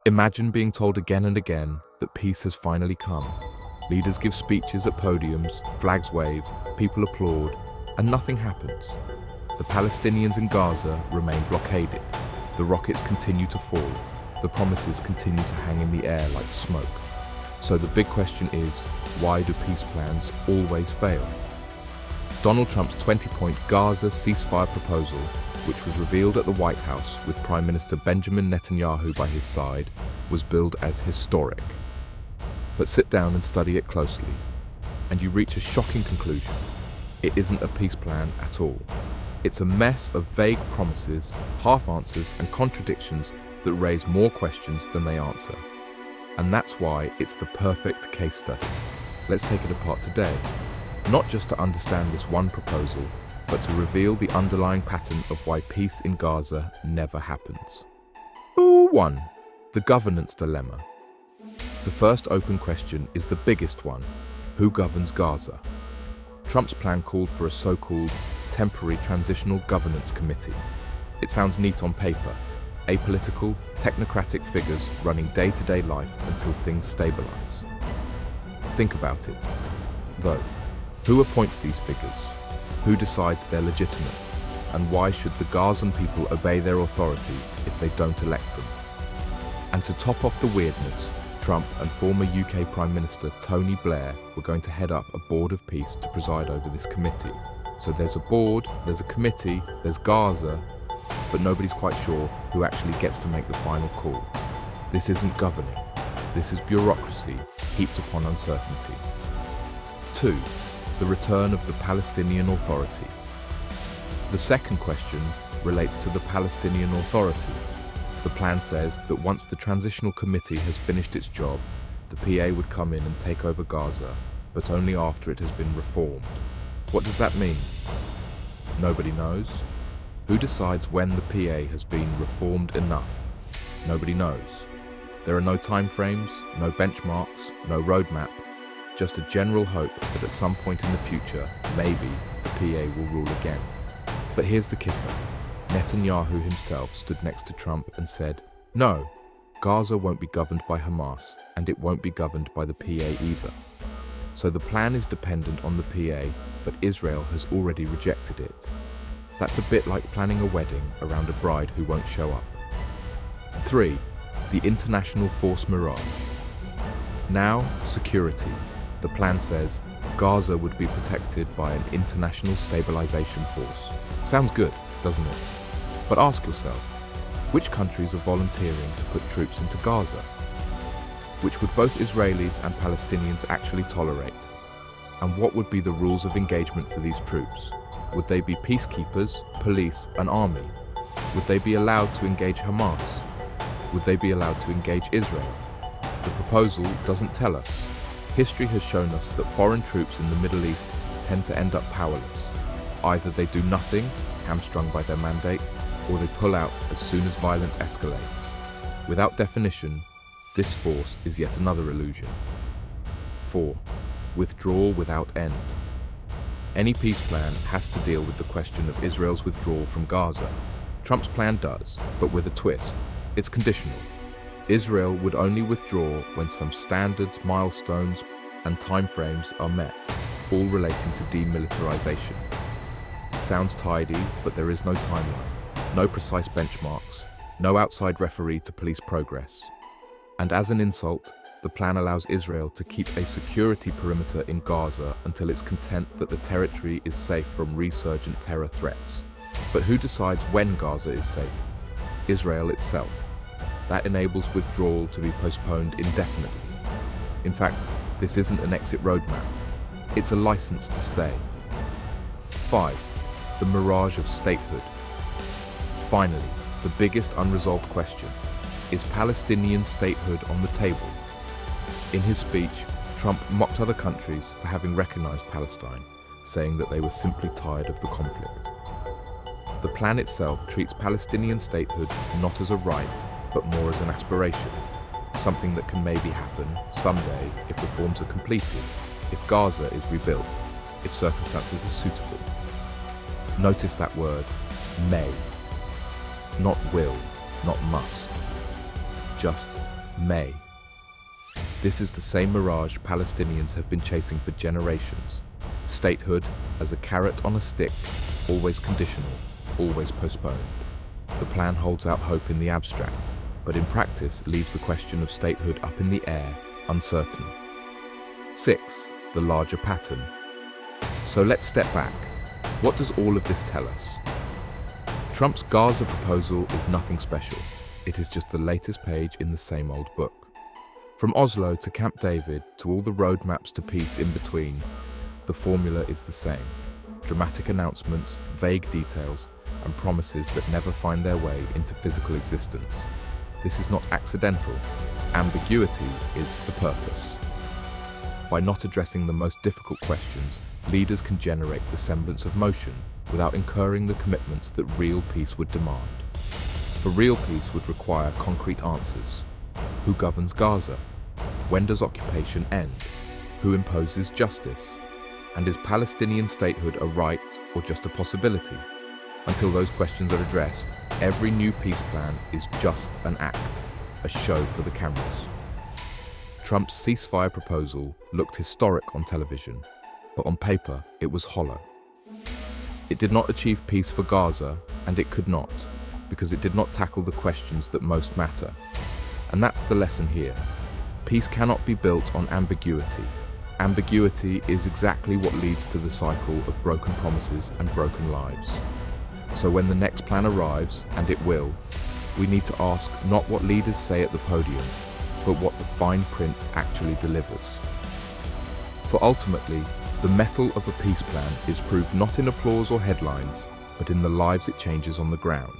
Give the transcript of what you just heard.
Imagine being told again and again that peace has finally come. Leaders give speeches at podiums, flags wave, people applaud, and nothing happens. The Palestinians in Gaza remain blockaded. The rockets continue to fall. The promises continue to hang in the air like smoke. So the big question is, why do peace plans always fail? Donald Trump's 20-point Gaza ceasefire proposal, which was revealed at the White House with Prime Minister Benjamin Netanyahu by his side, was billed as historic. But sit down and study it closely, and you reach a shocking conclusion. It isn't a peace plan at all. It's a mess of vague promises, half-answers, and contradictions that raise more questions than they answer. And that's why it's the perfect case study. Let's take it apart today, not just to understand this one proposal, but to reveal the underlying pattern of why peace in Gaza never happens. 1. The governance dilemma. The first open question is the biggest one. Who governs Gaza? Trump's plan called for a so-called temporary transitional governance committee. It sounds neat on paper. Apolitical, technocratic figures running day-to-day life until things stabilize. Think about it, though. Who appoints these figures? Who decides they're legitimate? And why should the Gazan people obey their authority if they don't elect them? And to top off the weirdness, Trump and former UK Prime Minister Tony Blair were going to head up a board of peace to preside over this committee. So there's a board, there's a committee, there's Gaza, but nobody's quite sure who actually gets to make the final call. This isn't governing. This is bureaucracy heaped upon uncertainty. 2. The return of the Palestinian Authority. The second question relates to the Palestinian Authority. The plan says that once the Transitional Committee has finished its job, the PA would come in and take over Gaza, but only after it has been reformed. What does that mean? Nobody knows. Who decides when the PA has been reformed enough? Nobody knows. There are no timeframes, no benchmarks, no roadmap, just a general hope that at some point in the future, maybe, the PA will rule again. But here's the kicker. Netanyahu himself stood next to Trump and said, no, Gaza won't be governed by Hamas, and it won't be governed by the PA either. So the plan is dependent on the PA, but Israel has already rejected it. That's a bit like planning a wedding around a bride who won't show up. 3. The international force mirage. Now, security. The plan says Gaza would be protected by an international stabilization force. Sounds good, doesn't it? But ask yourself, which countries are volunteering to put troops into Gaza? Which would both Israelis and Palestinians actually tolerate? And what would be the rules of engagement for these troops? Would they be peacekeepers, police, and army? Would they be allowed to engage Hamas? Would they be allowed to engage Israel? The proposal doesn't tell us. History has shown us that foreign troops in the Middle East tend to end up powerless. Either they do nothing, hamstrung by their mandate, or they pull out as soon as violence escalates. Without definition, this force is yet another illusion. 4. Withdrawal without end. Any peace plan has to deal with the question of Israel's withdrawal from Gaza. Trump's plan does, but with a twist. It's conditional. Israel would only withdraw when some standards, milestones, and timeframes are met, all relating to demilitarization. Sounds tidy, but there is no timeline, no precise benchmarks, no outside referee to police progress. And as an insult, the plan allows Israel to keep a security perimeter in Gaza until it's content that the territory is safe from resurgent terror threats. But who decides when Gaza is safe? Israel itself. That enables withdrawal to be postponed indefinitely. In fact, this isn't an exit roadmap. It's a license to stay. 5. The mirage of statehood. Finally, the biggest unresolved question. Is Palestinian statehood on the table? In his speech, Trump mocked other countries for having recognized Palestine, saying that they were simply tired of the conflict. The plan itself treats Palestinian statehood not as a right, but more as an aspiration, something that can maybe happen someday if reforms are completed, if Gaza is rebuilt, if circumstances are suitable. Notice that word, may. Not will, not must. Just May. This is the same mirage Palestinians have been chasing for generations. Statehood as a carrot on a stick, always conditional, always postponed. The plan holds out hope in the abstract, but in practice leaves the question of statehood up in the air, uncertain. 6. The larger pattern. So let's step back. What does all of this tell us? Trump's Gaza proposal is nothing special. It is just the latest page in the same old book. From Oslo to Camp David to all the roadmaps to peace in between, the formula is the same. Dramatic announcements, vague details, and promises that never find their way into physical existence. This is not accidental. Ambiguity is the purpose. By not addressing the most difficult questions, leaders can generate the semblance of motion without incurring the commitments that real peace would demand. For real peace would require concrete answers. Who governs Gaza? When does occupation end? Who imposes justice? And is Palestinian statehood a right or just a possibility? Until those questions are addressed, every new peace plan is just an act, a show for the cameras. Trump's ceasefire proposal looked historic on television, but on paper it was hollow. It did not achieve peace for Gaza, and it could not, because it did not tackle the questions that most matter. And that's the lesson here. Peace cannot be built on ambiguity. Ambiguity is exactly what leads to the cycle of broken promises and broken lives. So when the next plan arrives, and it will, we need to ask not what leaders say at the podium, but what the fine print actually delivers. For ultimately, the mettle of a peace plan is proved not in applause or headlines, but in the lives it changes on the ground.